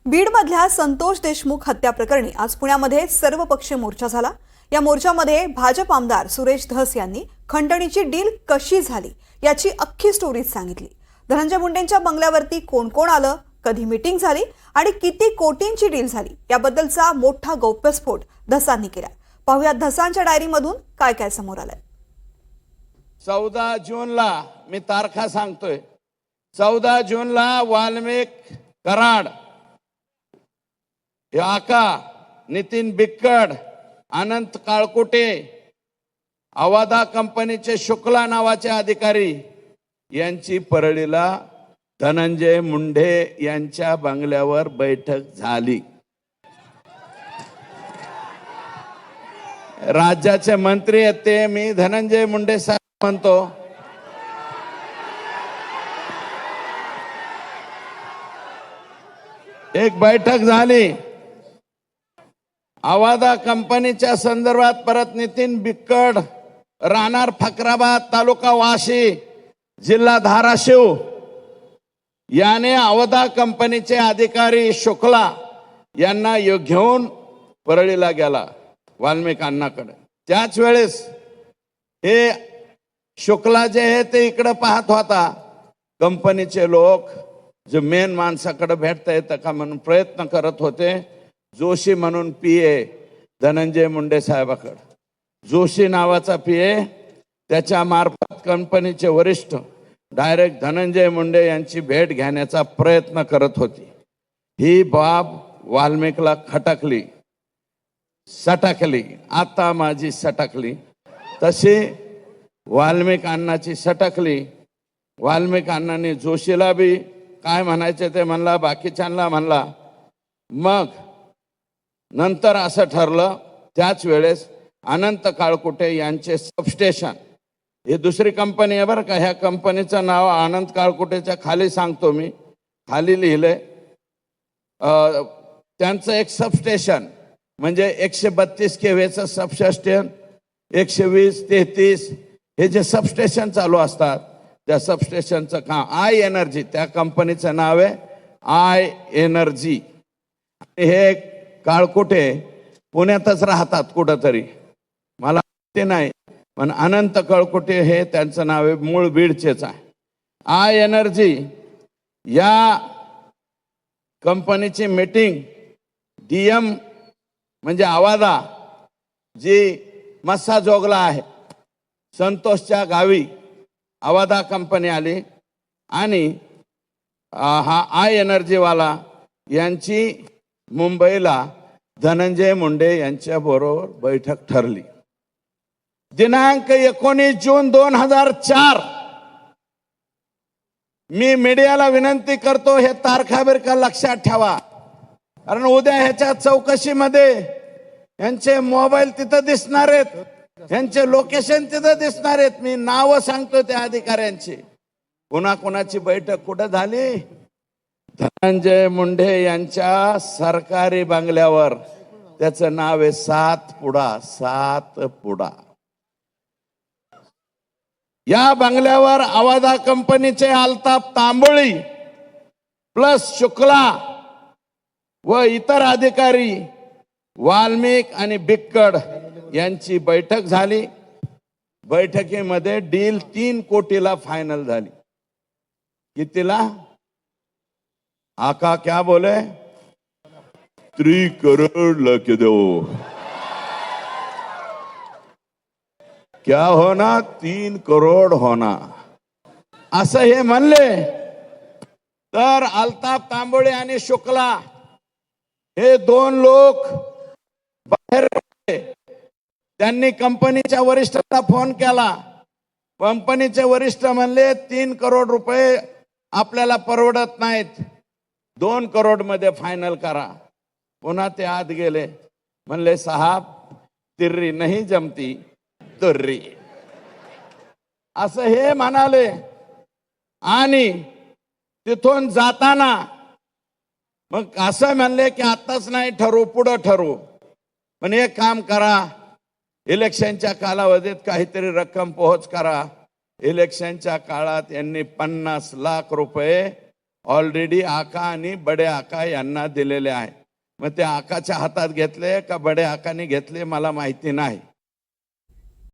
बीडमधल्या संतोष देशमुख हत्या प्रकरणी आज पुण्यामध्ये सर्वपक्षीय मोर्चा झाला। या मोर्चामध्ये भाजप आमदार सुरेश धस यांनी खंडणीची डील कशी झाली याची अख्खी स्टोरी सांगितली। धनंजय मुंडेंच्या बंगल्यावरती कोण कोण आलं, कधी मीटिंग झाली आणि किती कोटींची डील झाली याबद्दलचा मोठा गौप्यस्फोट धसांनी केला। पाहुयात धसांच्या डायरीमधून काय काय समोर आलंय। 14 जूनला मी तारखा सांगतोय। 14 जूनला वाल्मिक कराड, आका नितीन बिक्कड, अनंत काळकुटे, अवादा कंपनीचे शुक्ला नावाचे अधिकारी यांची परळीला धनंजय मुंडे यांच्या बंगल्यावर बैठक झाली। राज्याचे मंत्री आहेत ते, मी धनंजय मुंडे साहेब म्हणतो। एक बैठक झाली अवादा कंपनीच्या संदर्भात। परत नितीन बिक्कड, राहणार फकराबाद, तालुका वाशी, जिल्हा धाराशिव, याने अवादा कंपनीचे अधिकारी शुक्ला यांना घेऊन परळीला गेला वाल्मिक अण्णाकडे। त्याच वेळेस हे शुक्ला जे आहे ते इकडे पाहत होता। कंपनीचे लोक जे मेन माणसाकडे भेटता येतं का म्हणून प्रयत्न करत होते। जोशी म्हणून पीए धनंजय मुंडे साहेबाकडे, जोशी नावाचा पीए, त्याच्या मार्फत कंपनीचे वरिष्ठ डायरेक्ट धनंजय मुंडे यांची भेट घेण्याचा प्रयत्न करत होती। ही बाब वाल्मिकला खटकली, सटकली। आता माझी सटकली तशी वाल्मिक अण्णाची सटकली। वाल्मिक अण्णांनी जोशीला बी काय म्हणायचे ते म्हणला, बाकीच्यांना म्हणला। मग नंतर असं ठरलं, त्याच वेळेस अनंत काळकुटे यांचे सबस्टेशन, हे दुसरी कंपनी आहे बरं का, ह्या कंपनीचं नाव अनंत काळकुटेच्या खाली सांगतो मी, खाली लिहिलंय। त्यांचं एक सबस्टेशन म्हणजे 132 केव्हीचं सबस्टेशन, 120, 33 हे जे सबस्टेशन चालू असतात त्या सबस्टेशनचं काम आय एनर्जी, त्या कंपनीचं नाव आहे आय एनर्जी। हे काळकुटे पुण्यातच राहतात कुठंतरी, मला माहिती नाही, पण अनंत काळकुटे हे त्यांचं नाव आहे, मूळ बीडचेच आहे। आय एनर्जी या कंपनीची मीटिंग डीएम म्हणजे अवादा जी मस्सा जोगला आहे, संतोषच्या गावी अवादा कंपनी आली आणि हा आय एनर्जीवाला यांची मुंबईला धनंजय मुंडे यांच्या बरोबर बैठक ठरली। दिनांक 19 जून 2004। मी मीडियाला विनंती करतो, हे तारखा बिरखा लक्षात ठेवा, कारण उद्या ह्याच्या चौकशीमध्ये यांचे मोबाईल तिथं दिसणार आहेत, यांचे लोकेशन तिथं दिसणार आहेत। मी नाव सांगतो त्या अधिकाऱ्यांची। कोणाची बैठक कुठं झाली? धनंजय मुंडे यांच्या सरकारी बंगल्यावर। त्याचं नाव आहे सातपुडा। या बंगल्यावर अवादा कंपनीचे अल्ताफ तांबोळी प्लस शुक्ला व इतर अधिकारी वाल्मिक आणि बिक्कड यांची बैठक झाली। बैठकीमध्ये डील 3 कोटीला फायनल झाली। कितीला? आका क्या बोले? 3 करोड़ लग दो। क्या होना? 3 करोड़ होना, असं हे म्हणले। तर अल्ताफ तांबोळे आणि शुक्ला हे 2 लोक बाहेर, त्यांनी कंपनीच्या वरिष्ठांना फोन केला। कंपनीचे वरिष्ठ म्हणले 3 करोड रुपये आपल्याला परवडत नाहीत, 2 करोड मध्ये फायनल करा। पुन्हा ते आत गेले, म्हणले साहब तिर्री नाही जमती तुर्री, असं हे म्हणाले। आणि तिथून जाताना मग असं म्हणले की आताच नाही ठरवू, पुढं ठरवू, पण एक काम करा, इलेक्शनच्या कालावधीत काहीतरी रक्कम पोहोच करा। इलेक्शनच्या काळात यांनी 50 लाख रुपये ऑलरेडी आका आणि बडे आका यांना दिलेले आहे. मग ते आकाच्या हातात घेतले का बडे आकाने घेतले मला माहिती नाही.